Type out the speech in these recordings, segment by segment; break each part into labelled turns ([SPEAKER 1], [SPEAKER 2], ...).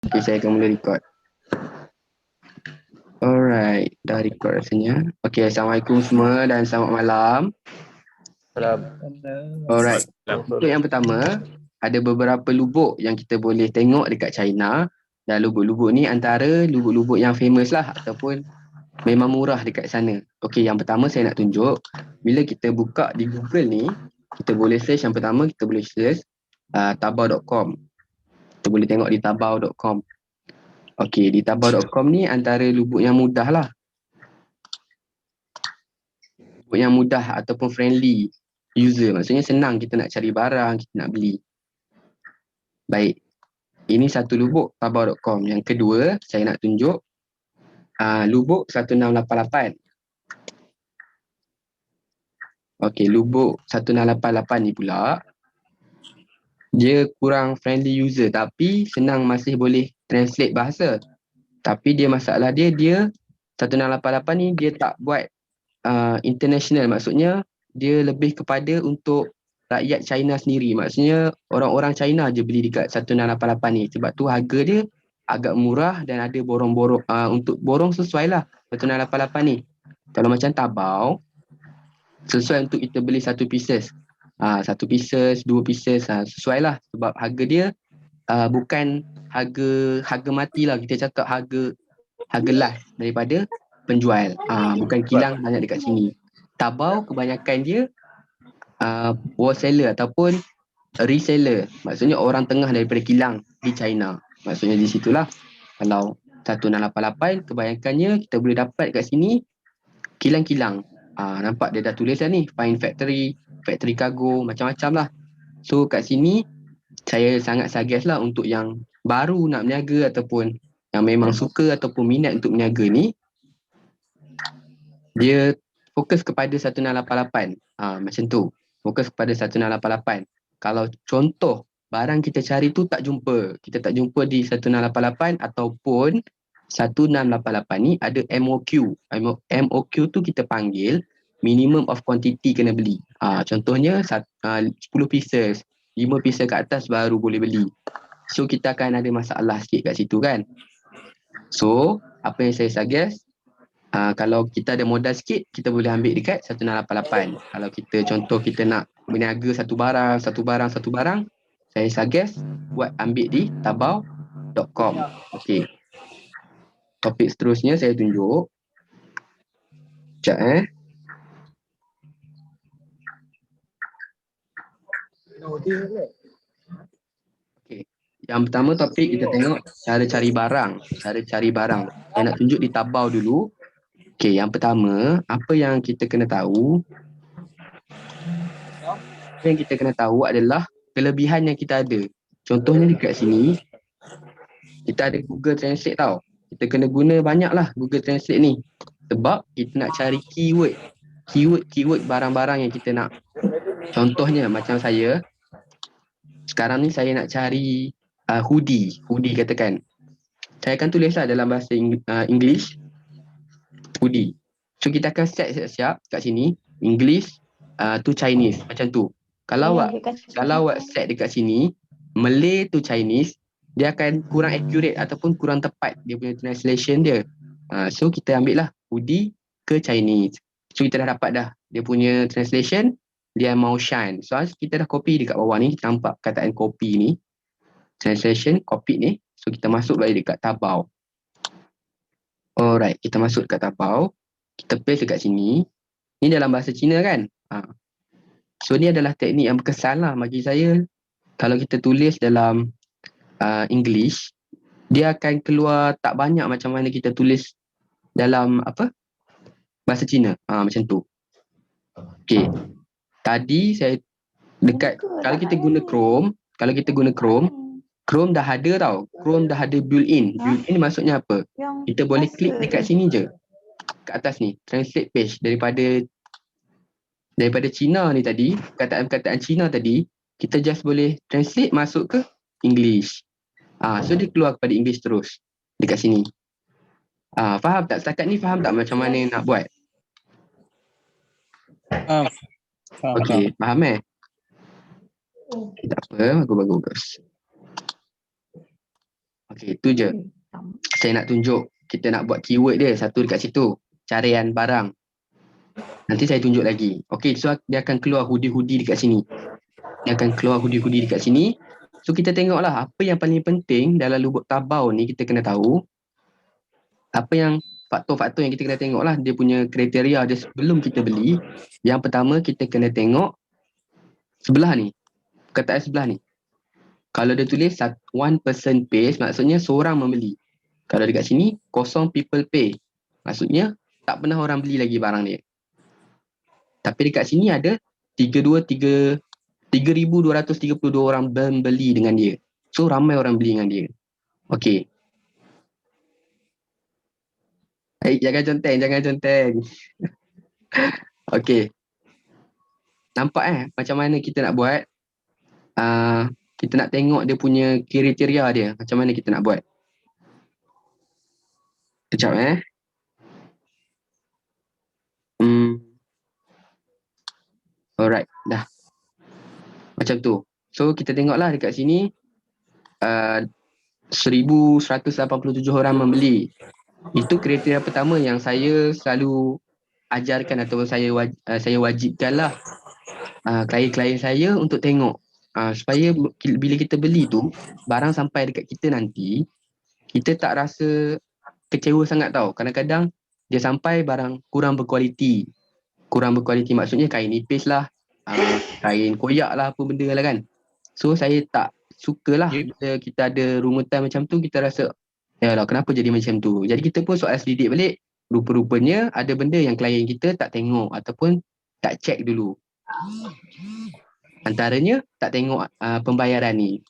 [SPEAKER 1] Okay, saya akan mula record. Alright, dah record rasanya. Okay, Assalamualaikum semua dan selamat malam. Alright, untuk yang pertama, ada beberapa lubuk yang kita boleh tengok dekat China. Dan lubuk-lubuk ni antara lubuk-lubuk yang famous lah ataupun memang murah dekat sana. Okay, yang pertama saya nak tunjuk, bila kita buka di Google ni, kita boleh search yang pertama, kita boleh search tabao.com. Kita boleh tengok di tabao.com. Okay, di tabao.com ni antara lubuk yang mudah lah. Lubuk yang mudah ataupun friendly user. Maksudnya senang kita nak cari barang, kita nak beli. Baik, ini satu lubuk tabao.com. Yang kedua, saya nak tunjuk lubuk 1688. Okay, lubuk 1688 ni pula, dia kurang friendly user tapi senang masih boleh translate bahasa. Tapi dia masalah dia 1688 ni dia tak buat international, maksudnya dia lebih kepada untuk rakyat China sendiri. Maksudnya orang-orang China je beli dekat 1688 ni. Sebab tu harga dia agak murah dan ada borong-borong, untuk borong sesuai lah 1688 ni. Kalau macam Tabao, sesuai untuk kita beli satu pieces. Satu pieces, dua pieces, sesuai lah. Sebab harga dia bukan harga mati lah. Kita cakap harga last daripada penjual. Bukan kilang banyak dekat sini. Tabao kebanyakan dia wholesaler ataupun reseller. Maksudnya orang tengah daripada kilang di China. Maksudnya di situlah. Kalau 1688 kebanyakannya kita boleh dapat kat sini kilang-kilang. Nampak dia dah tulis dah ni, Fine Factory, Factory Cargo, macam-macam lah. So kat sini saya sangat suggest lah untuk yang baru nak berniaga ataupun yang memang suka ataupun minat untuk berniaga ni, dia fokus kepada 1688. Macam tu. Fokus kepada 1688. Kalau contoh barang kita cari tu tak jumpa, kita tak jumpa di 1688 ataupun 1688 ni ada MOQ. MOQ tu kita panggil minimum of quantity kena beli. Contohnya 10 pieces, 5 pieces kat atas baru boleh beli. So kita akan ada masalah sikit kat situ kan. So apa yang saya suggest, kalau kita ada modal sikit, kita boleh ambil dekat 1688. Kalau kita contoh kita nak berniaga satu barang, saya suggest buat ambil di tabao.com. Okey. Topik seterusnya saya tunjuk. Sekejap Okey. Yang pertama topik kita tengok cara cari barang. Saya nak tunjuk di Tabao dulu. Okey, yang pertama, apa yang kita kena tahu? Apa yang kita kena tahu adalah kelebihan yang kita ada. Contohnya dekat sini, kita ada Google Translate tau. Kita kena guna banyak lah Google Translate ni. Sebab kita nak cari keyword barang-barang yang kita nak. Contohnya macam saya, sekarang ni saya nak cari hoodie katakan. Saya akan tulislah dalam bahasa English, hoodie. So kita akan set siap-siap kat sini, English to Chinese, macam tu. Kalau awak set dekat sini, Malay to Chinese, dia akan kurang accurate ataupun kurang tepat dia punya translation dia. So kita ambil lah hoodie ke Chinese. So kita dah dapat dah dia punya translation, dia mau shine. So kita dah copy dekat bawah ni, kita nampak kataan copy ni, translation, copy ni. So kita masuk balik dekat Tabao. Alright, kita masuk dekat Tabao. Kita paste dekat sini. Ni dalam bahasa Cina kan? So ni adalah teknik yang berkesan lah bagi saya. Kalau kita tulis dalam English, dia akan keluar tak banyak macam mana kita tulis dalam bahasa Cina. Macam tu. Okay. Tadi saya dekat, kalau kita guna Chrome, Chrome dah ada tau. Chrome dah ada built-in. Built-in maksudnya apa? Kita boleh klik dekat sini je. Kat atas ni, translate page daripada Cina ni tadi, kataan Cina tadi, kita just boleh translate masuk ke English. So dia keluar kepada English terus dekat sini. Faham tak? Setakat ni faham tak macam mana nak buat?
[SPEAKER 2] Faham.
[SPEAKER 1] Okey, faham Tak apa, bagus. Okey, itu je. Saya nak tunjuk, kita nak buat keyword dia satu dekat situ. Carian barang. Nanti saya tunjuk lagi. Okey, so dia akan keluar hoodie-hoodie dekat sini. Dia akan keluar hoodie-hoodie dekat sini. So kita tengoklah apa yang paling penting dalam lubuk tabau ni, kita kena tahu. Apa yang faktor-faktor yang kita kena tengok lah, dia punya kriteria dia sebelum kita beli. Yang pertama, kita kena tengok sebelah ni, perkataan sebelah ni. Kalau dia tulis one person pays, maksudnya seorang membeli. Kalau dekat sini, kosong people pay, maksudnya tak pernah orang beli lagi barang dia. Tapi dekat sini ada 3,232 orang membeli dengan dia. So ramai orang beli dengan dia. Okey. Jangan conteng. Okey. Nampak macam mana kita nak buat? Kita nak tengok dia punya kriteria dia. Macam mana kita nak buat? Sekejap Alright, dah. Macam tu. So kita tengoklah dekat sini 1,187 orang membeli. Itu kriteria pertama yang saya selalu ajarkan atau saya wajibkanlah klien-klien saya untuk tengok, supaya bila kita beli tu, barang sampai dekat kita nanti, kita tak rasa kecewa sangat tau. Kadang-kadang dia sampai barang kurang berkualiti. Kurang berkualiti maksudnya kain nipis lah, kain koyak lah, apa benda lah kan. So saya tak sukalah bila kita ada rungutan macam tu, kita rasa yalah kenapa jadi macam tu. Jadi kita pun soal selidik balik, rupa-rupanya ada benda yang klien kita tak tengok ataupun tak check dulu. Antaranya tak tengok pembayaran ni.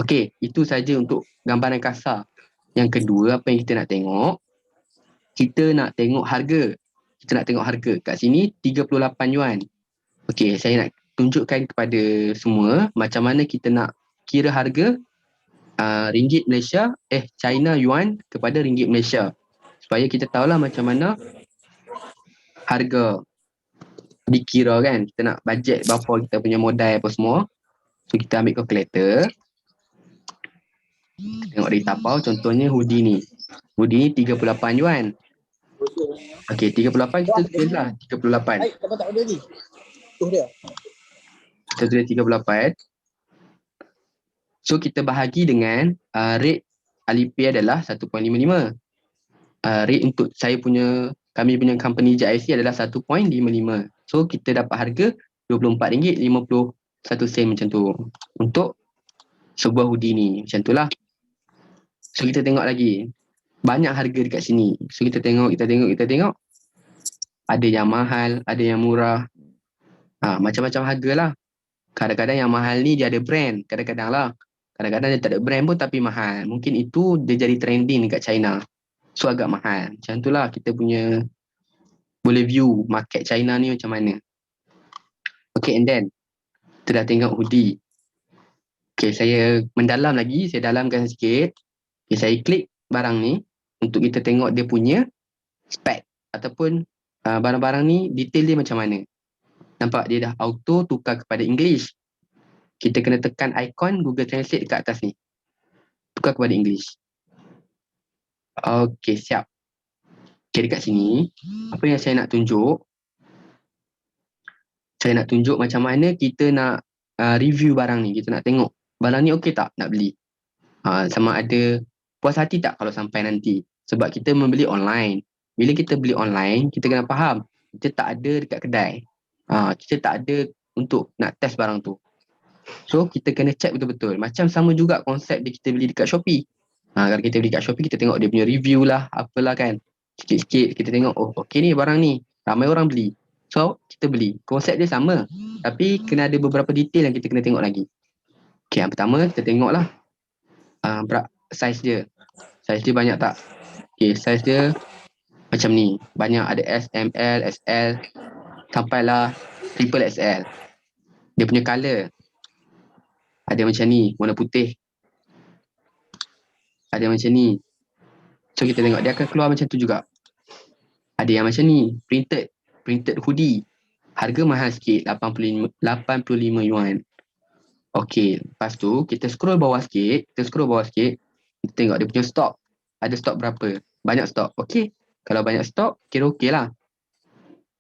[SPEAKER 1] Okey, itu saja untuk gambaran kasar. Yang kedua, apa yang kita nak tengok, kita nak tengok harga. Kita nak tengok harga. Kat sini 38 yuan. Okey, saya nak tunjukkan kepada semua macam mana kita nak kira harga ringgit Malaysia, China yuan kepada ringgit Malaysia. Supaya kita tahulah macam mana harga dikira kan. Kita nak bajet berapa kita punya modal apa semua. So kita ambil kalkulator. Tengok di tapau, contohnya hoodie ni. Hoodie ni 38 yuan. Okey, 38 kita tulis lah 38.
[SPEAKER 2] Dapat tak order ni? Tu dia.
[SPEAKER 1] Kita tulis 38. So kita bahagi dengan rate Alipay adalah 1.55. Rate untuk kami punya company JIC adalah 1.55. So kita dapat harga RM24.51 macam tu untuk sebuah hoodie ni. Macam tu lah. So kita tengok lagi. Banyak harga dekat sini. So kita tengok. Ada yang mahal, ada yang murah. Macam-macam harga lah. Kadang-kadang yang mahal ni dia ada brand. Kadang-kadang dia tak ada brand pun tapi mahal. Mungkin itu dia jadi trending dekat China. So agak mahal. Macam tu lah kita punya boleh view market China ni macam mana. Okay, and then kita dah tengok hoodie. Okay, saya mendalam lagi. Saya dalamkan sikit. Okay, saya klik barang ni untuk kita tengok dia punya spek ataupun barang-barang ni detail dia macam mana. Nampak dia dah auto tukar kepada English. Kita kena tekan ikon Google Translate dekat atas ni. Tukar kepada English. Okay, siap. Okay, dekat sini apa yang saya nak tunjuk, saya nak tunjuk macam mana kita nak review barang ni. Kita nak tengok barang ni okey tak nak beli. Sama ada puas hati tak kalau sampai nanti. Sebab kita membeli online. Bila kita beli online, kita kena faham kita tak ada dekat kedai. Kita tak ada untuk nak test barang tu. So kita kena check betul-betul. Macam sama juga konsep kita beli dekat Shopee. Kalau kita beli dekat Shopee, kita tengok dia punya review lah, apalah kan. Sikit-sikit kita tengok, oh okey ni barang ni, ramai orang beli. So kita beli. Konsep dia sama. Tapi kena ada beberapa detail yang kita kena tengok lagi. Okay, yang pertama kita tengok lah size dia. Size dia banyak tak? Okay, size dia macam ni. Banyak, ada S, M, L, SL sampailah triple XL. Dia punya colour ada macam ni, warna putih. Ada macam ni. So kita tengok dia akan keluar macam tu juga. Ada yang macam ni, printed hoodie. Harga mahal sikit, 85 yuan. Okey, lepas tu kita scroll bawah sikit. Kita tengok dia punya stok. Ada stok berapa? Banyak stok. Okey. Kalau banyak stok, kira okey lah.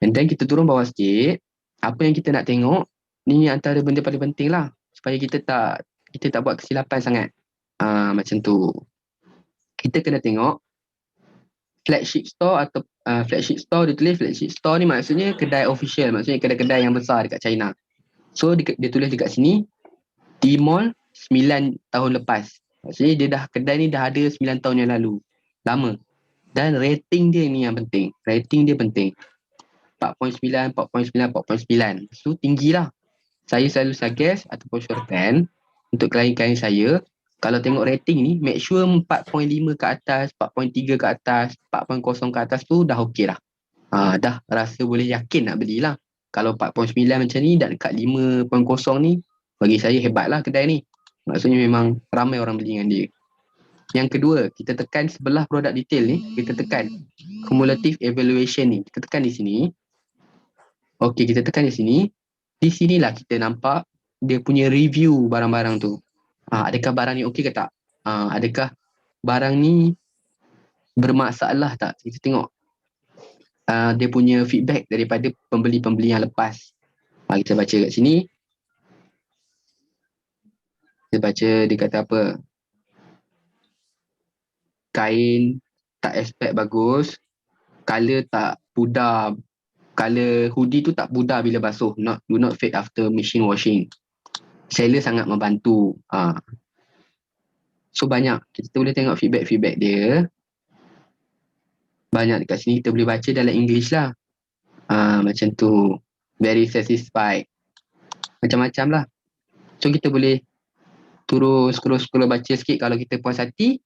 [SPEAKER 1] And then kita turun bawah sikit. Apa yang kita nak tengok, ni antara benda paling penting lah. Supaya kita tak buat kesilapan sangat. Macam tu. Kita kena tengok flagship store atau flagship store, dia tulis flagship store ni maksudnya kedai official. Maksudnya kedai-kedai yang besar dekat China. So dia tulis dekat sini, Tmall 9 tahun lepas. Maksudnya dia kedai ni dah ada 9 tahun yang lalu. Lama. Dan rating dia ni yang penting. Rating dia penting. 4.9, 4.9, 4.9. So tinggi lah. Saya selalu suggest ataupun syurkan untuk klien-klien saya, kalau tengok rating ni, make sure 4.5 ke atas, 4.3 ke atas, 4.0 ke atas tu dah okey lah. Dah rasa boleh yakin nak belilah. Kalau 4.9 macam ni, dan dekat 5.0 ni, bagi saya hebat lah kedai ni. Maksudnya memang ramai orang beli dengan dia. Yang kedua, kita tekan sebelah produk detail ni, kita tekan cumulative evaluation ni. Kita tekan di sini. Okey, kita tekan di sini. Di sinilah kita nampak dia punya review barang-barang tu. Adakah barang ni okey ke tak? Adakah barang ni bermasalah tak? Kita tengok dia punya feedback daripada pembeli-pembeli yang lepas. Kita baca kat sini. Kita baca dia kata apa? Kain tak aspek bagus. Color tak pudar. Color hoodie tu tak pudar bila basuh. Do not fade after machine washing. Seller sangat membantu. So banyak. Kita boleh tengok feedback-feedback dia. Banyak dekat sini kita boleh baca dalam English lah. Macam tu. Very satisfied. Macam-macam lah. So kita boleh terus scroll baca sikit. Kalau kita puas hati,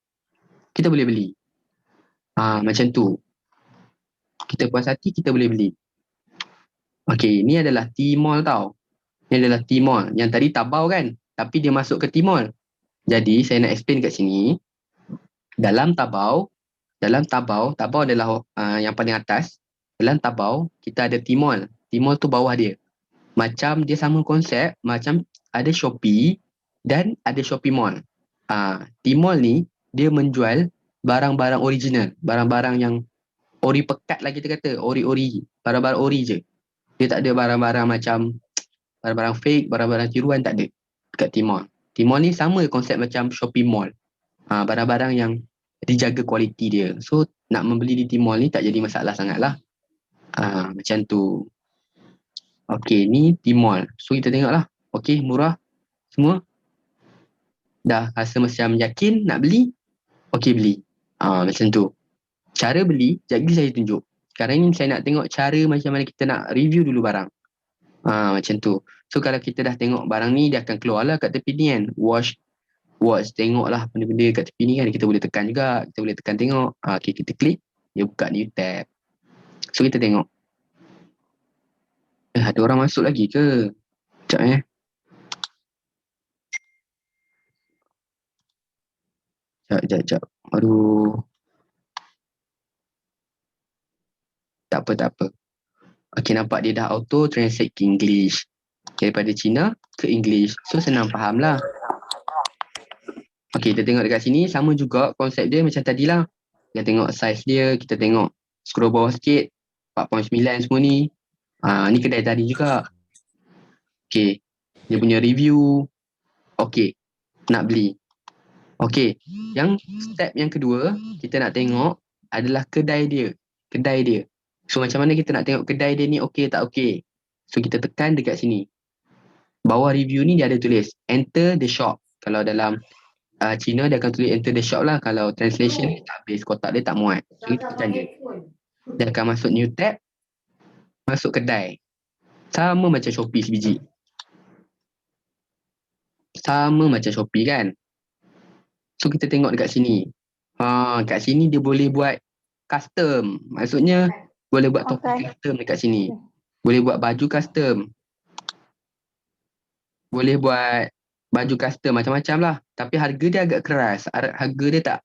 [SPEAKER 1] kita boleh beli. Macam tu. Kita puas hati, kita boleh beli. Okay, ni adalah Tmall tau. Ni adalah Tmall. Yang tadi Taobao kan? Tapi dia masuk ke Tmall. Jadi saya nak explain kat sini. Dalam Taobao adalah yang paling atas. Dalam Taobao, kita ada Tmall. Tmall tu bawah dia. Macam dia sama konsep, macam ada Shopee dan ada Shopee Mall. Tmall ni, dia menjual barang-barang original. Barang-barang yang ori pekat lah kita kata. Ori-ori. Barang-barang ori je. Dia tak ada barang-barang macam barang-barang fake, barang-barang tiruan, tak ada dekat Tmall. Tmall ni sama konsep macam Shopee Mall. Barang-barang yang dijaga kualiti dia. So nak membeli di Tmall ni tak jadi masalah sangat lah. Macam tu. Okay, ni Tmall. So kita tengok lah. Okay, murah semua. Dah rasa macam yakin nak beli. Okay, beli. Macam tu. Cara beli, sekejap lagi saya tunjuk. Sekarang ni saya nak tengok cara macam mana kita nak review dulu barang. Macam tu. So kalau kita dah tengok barang ni, dia akan keluar lah kat tepi ni kan. Watch, tengok lah benda-benda kat tepi ni kan. Kita boleh tekan juga. Kita boleh tekan tengok. Okay, kita klik. Dia buka new tab. So kita tengok. Ada orang masuk lagi ke? Sekejap Sekejap. Aduh. Tak apa. Okay, nampak dia dah auto translate ke English. Daripada Cina ke English. So senang faham lah. Okay, kita tengok dekat sini. Sama juga konsep dia macam tadilah. Kita tengok size dia. Kita tengok scroll bawah sikit. 4.9 semua ni. Ni kedai tadi juga. Okay. Dia punya review. Okay. Nak beli. Okay. Yang step yang kedua, kita nak tengok adalah kedai dia. Kedai dia. So macam mana kita nak tengok kedai dia ni okay tak okay. So kita tekan dekat sini. Bawah review ni dia ada tulis enter the shop. Kalau dalam Cina dia akan tulis enter the shop lah. Kalau translation tak habis, kotak dia tak muat. So kita tekan je. Dia akan masuk new tab. Masuk kedai. Sama macam Shopee sebiji. Sama macam Shopee kan. So kita tengok dekat sini. Kat sini dia boleh buat custom. Maksudnya boleh buat topi custom dekat sini. Boleh buat baju custom. Boleh buat baju custom macam-macam lah. Tapi harga dia agak keras. Harga dia tak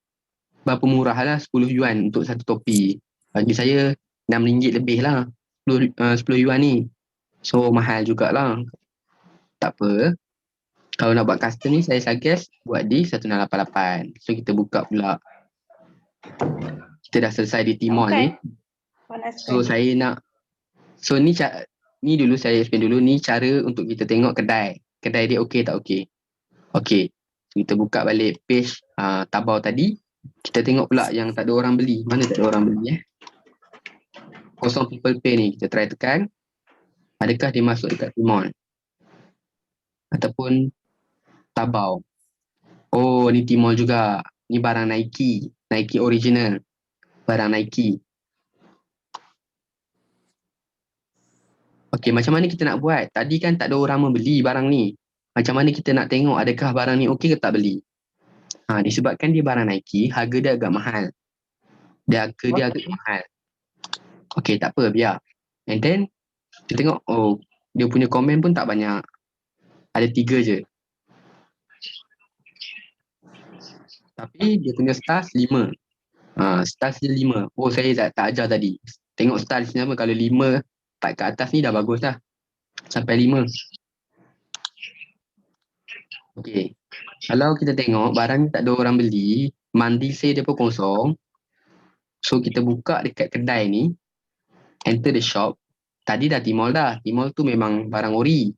[SPEAKER 1] berapa murah lah. 10 yuan untuk satu topi. Bagi saya RM6 lebih lah. 10 yuan ni. So mahal jugalah. Tak apa. Kalau nak buat custom ni, saya suggest buat di 1688. So kita buka pula. Kita dah selesai di Tmall ni. So saya nak, so ni ni dulu saya explain dulu, ni cara untuk kita tengok kedai. Kedai dia okey tak okey. Okey. So, kita buka balik page Tabao tadi. Kita tengok pula yang tak ada orang beli. Mana tak ada orang beli kosong people pay ni. Kita try tekan. Adakah dia masuk dekat Tmall? Ataupun Tabao. Oh, ni Tmall juga. Ni barang Nike. Nike original. Barang Nike. Okey, macam mana kita nak buat? Tadi kan tak ada orang membeli barang ni. Macam mana kita nak tengok adakah barang ni okey ke tak beli? Disebabkan dia barang Nike, harga dia agak mahal. Harga dia agak mahal. Okey, tak apa, biar. And then, kita tengok, oh, dia punya komen pun tak banyak. Ada 3 je. Tapi dia punya stars 5. Stars dia 5. Oh, saya tak ajar tadi. Tengok stars ni apa. Kalau 5 tak ke atas ni dah bagus dah. Sampai 5. Okey. Kalau kita tengok barang ni tak ada orang beli, mandi sale dia pun kosong. So kita buka dekat kedai ni, enter the shop. Tadi dah Tmall dah. Tmall tu memang barang ori.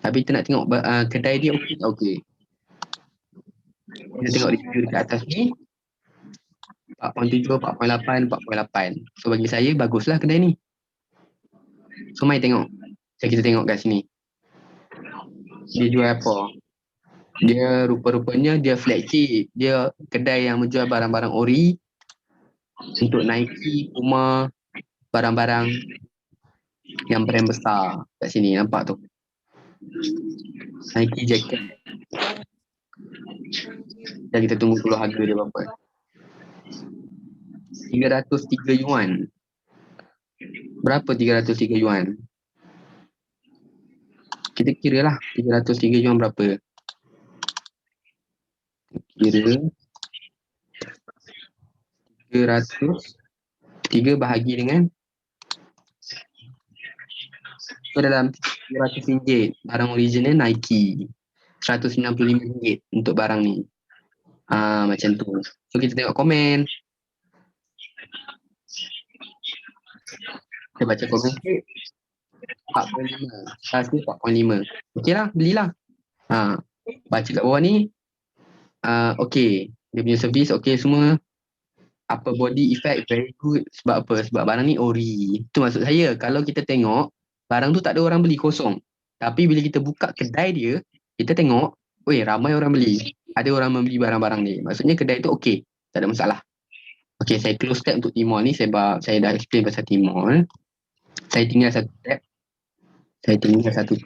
[SPEAKER 1] Tapi kita nak tengok kedai dia okey tak okey. Kita tengok review dekat atas ni. 4.7, 4.8, 4.8. So bagi saya baguslah kedai ni. So mari tengok. Kita tengok kat sini. Dia jual apa? Dia rupa-rupanya dia flagship. Dia kedai yang menjual barang-barang ori. Untuk Nike, Puma, barang-barang yang brand besar kat sini. Nampak tu? Nike jacket. Dan kita tunggu dulu harga dia berapa. 303 yuan. Berapa 303 yuan? Kita kira lah 303 yuan berapa. Kira 3 bahagi dengan so dalam 300 ringgit. Barang original Nike. 195 ringgit untuk barang ni. Macam tu. So kita tengok komen. Kita baca komen sikit. 4.5. Stars ni 4.5. Okey lah, belilah. Baca kat bawah ni. Okey. Dia punya servis okey semua. Apa body effect very good. Sebab apa? Sebab barang ni ori. Itu maksud saya. Kalau kita tengok, barang tu tak ada orang beli, kosong. Tapi bila kita buka kedai dia, kita tengok, weh ramai orang beli. Ada orang membeli barang-barang ni. Maksudnya kedai tu okey. Tak ada masalah. Okey, saya close tab untuk Tmall ni sebab saya dah explain pasal Tmall. Saya tinggal satu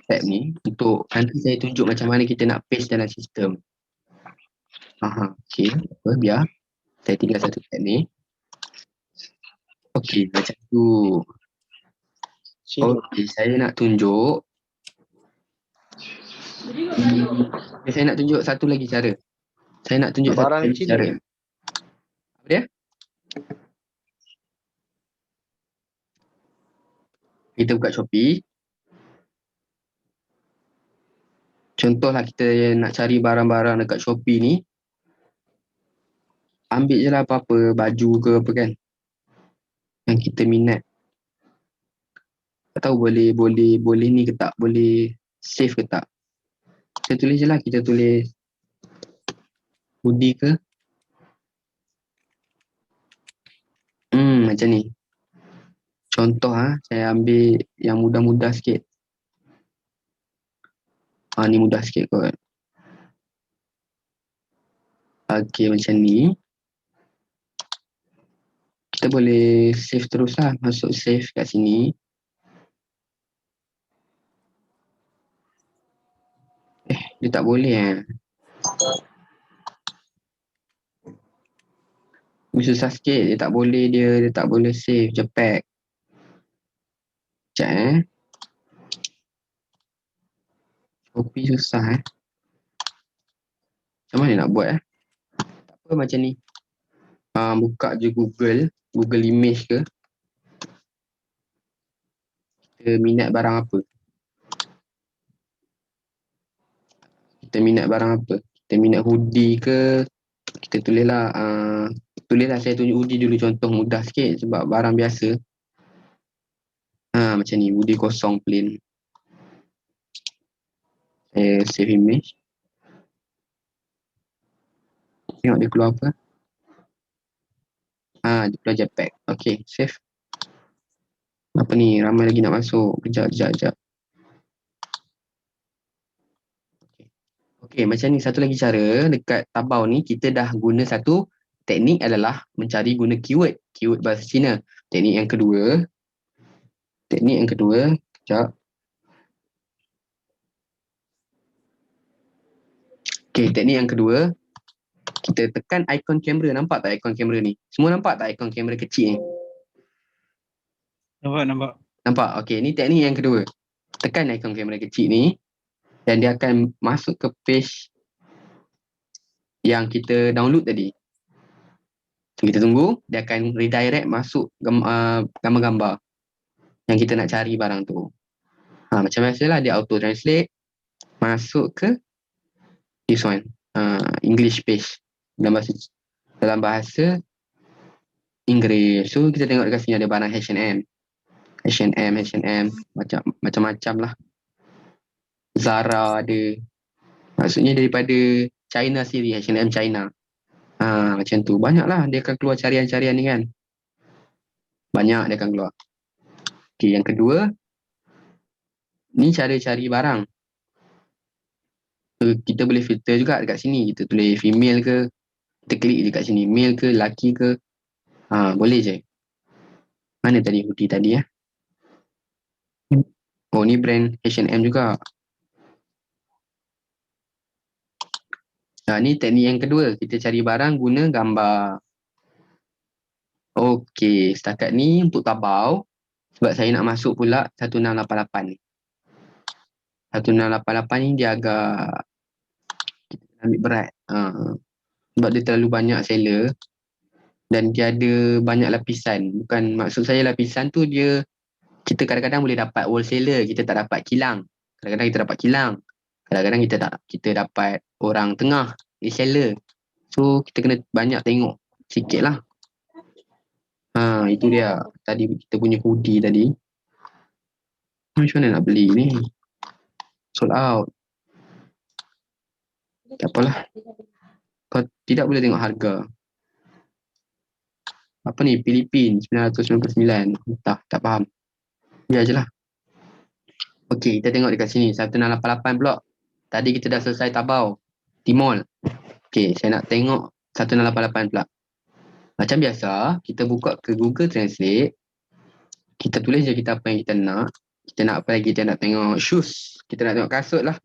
[SPEAKER 1] tab ni untuk nanti saya tunjuk macam mana kita nak paste dalam sistem. Okey, apa biar. Saya tinggal satu tab ni. Okey, macam tu. Okey, saya nak tunjuk. Saya nak tunjuk satu lagi cara. Saya nak tunjuk
[SPEAKER 2] Barang
[SPEAKER 1] satu lagi
[SPEAKER 2] Cina.
[SPEAKER 1] cara. Apa dia? Kita buka Shopee. Contohlah kita nak cari barang-barang dekat Shopee ni. Ambil je lah apa-apa, baju ke apa kan. Yang kita minat. Tak tahu boleh ni ke tak, boleh save ke tak. Kita tulis je lah, kita tulis hoodie ke. Macam ni. Contoh saya ambil yang mudah-mudah sikit. Ni mudah sikit kot. Okey, macam ni. Kita boleh save terus lah. Masuk save kat sini. Dia tak boleh susah sikit. Dia tak boleh save JPEG. Sekejap Shopee susah Macam mana nak buat Tak apa macam ni. Buka je Google Image ke. Kita minat barang apa. Kita minat barang apa? Kita minat hoodie ke? Kita tulislah saya tunjuk hoodie dulu contoh mudah sikit sebab barang biasa. Macam ni, hoodie kosong plain. Saya save image. Tengok dia keluar apa. Dia keluar jetpack. Okay, save. Apa ni? Ramai lagi nak masuk. Kejap. Okay, macam ni satu lagi cara dekat Tabao ni kita dah guna satu teknik adalah mencari guna keyword. Keyword bahasa Cina. Teknik yang kedua. Kejap. Okay, teknik yang kedua. Kita tekan ikon kamera. Nampak tak ikon kamera ni? Semua nampak tak ikon kamera kecil ni?
[SPEAKER 3] Nampak.
[SPEAKER 1] Nampak? Okay, ni teknik yang kedua. Tekan ikon kamera kecil ni dan dia akan masuk ke page yang kita download tadi. So, kita tunggu, dia akan redirect masuk gambar-gambar yang kita nak cari barang tu. Macam biasalah dia auto translate masuk ke this one, English page dalam bahasa Inggeris. So kita tengok dekat sini ada barang H&M macam-macam lah. Zara ada. Maksudnya daripada China sendiri, H&M China. Macam tu. Banyaklah dia akan keluar carian-carian ni kan. Banyak dia akan keluar. Okay, yang kedua. Ni cara cari barang. Kita boleh filter juga dekat sini. Kita tulis female ke. Kita klik dekat sini. Male ke, lelaki ke. Boleh je. Mana tadi hoodie tadi ya? Oh, ni brand H&M juga. Ni teknik yang kedua. Kita cari barang guna gambar. Okey, setakat ni untuk Tabao. Sebab saya nak masuk pula 1688 ni. 1688 ni dia agak kita ambil berat. Sebab dia terlalu banyak seller. Dan dia ada banyak lapisan. Bukan maksud saya lapisan tu dia kita kadang-kadang boleh dapat wholesaler. Kita tak dapat kilang. Kadang-kadang kita dapat kilang. Kadang-kadang kita dapat orang tengah, reseller. So kita kena banyak tengok sikit lah. Itu dia. Tadi kita punya hoodie tadi. Macam mana nak beli ni? Sold out. Tak apalah. Kau tidak boleh tengok harga. Apa ni? Filipin 999. Entah, tak faham. Biar je lah. Okey, kita tengok dekat sini. 1688 pula. Tadi kita dah selesai Tabao. Tmall. Okey, saya nak tengok 1688 pula. Macam biasa, kita buka ke Google Translate. Kita tulis je kita apa yang kita nak. Kita nak apa lagi? Kita nak tengok shoes. Kita nak tengok kasut lah.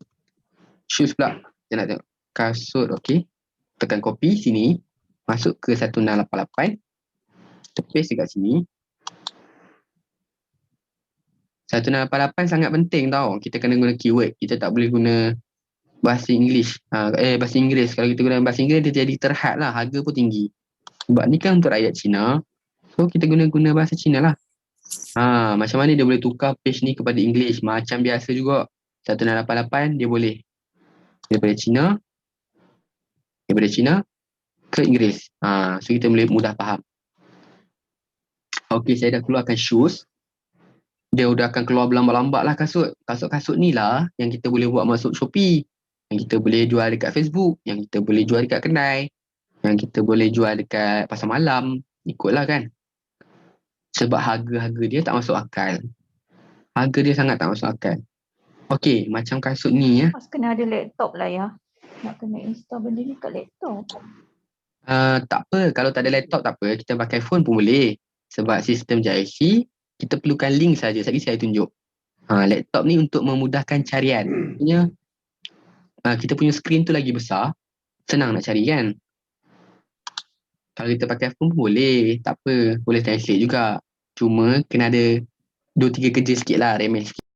[SPEAKER 1] Shoes pula. Kita nak tengok kasut. Okey. Tekan copy sini. Masuk ke 1688. Kita paste dekat sini. 1688 sangat penting tau. Kita kena guna keyword. Kita tak boleh guna bahasa English. Bahasa Inggeris. Kalau kita guna bahasa Inggeris, dia jadi terhad lah. Harga pun tinggi. Sebab ni kan untuk rakyat Cina. So kita guna bahasa Cina lah. Macam mana dia boleh tukar page ni kepada English. Macam biasa juga. 1688 dia boleh. Daripada Cina ke Inggeris. So kita boleh mudah faham. Okey, saya dah keluarkan shoes. Dia udah akan keluar berlambat-lambat lah kasut. Kasut-kasut ni lah yang kita boleh buat masuk Shopee. Yang kita boleh jual dekat Facebook. Yang kita boleh jual dekat kedai. Yang kita boleh jual dekat pasar malam. Ikutlah kan. Sebab harga-harga dia tak masuk akal. Harga dia sangat tak masuk akal. Okey, macam kasut ni ya.
[SPEAKER 4] Mas kena ada laptop lah ya. Nak kena install benda ni kat laptop.
[SPEAKER 1] Tak apa, kalau tak ada laptop tak apa. Kita pakai phone pun boleh. Sebab sistem JIC, kita perlukan link saja. Tadi saya tunjuk. Laptop ni untuk memudahkan carian. Maksudnya, kita punya skrin tu lagi besar. Senang nak cari kan. Kalau kita pakai phone pun boleh. Tak apa, boleh translate juga. Cuma kena ada 2-3 kerja sikit lah, remeh sikit.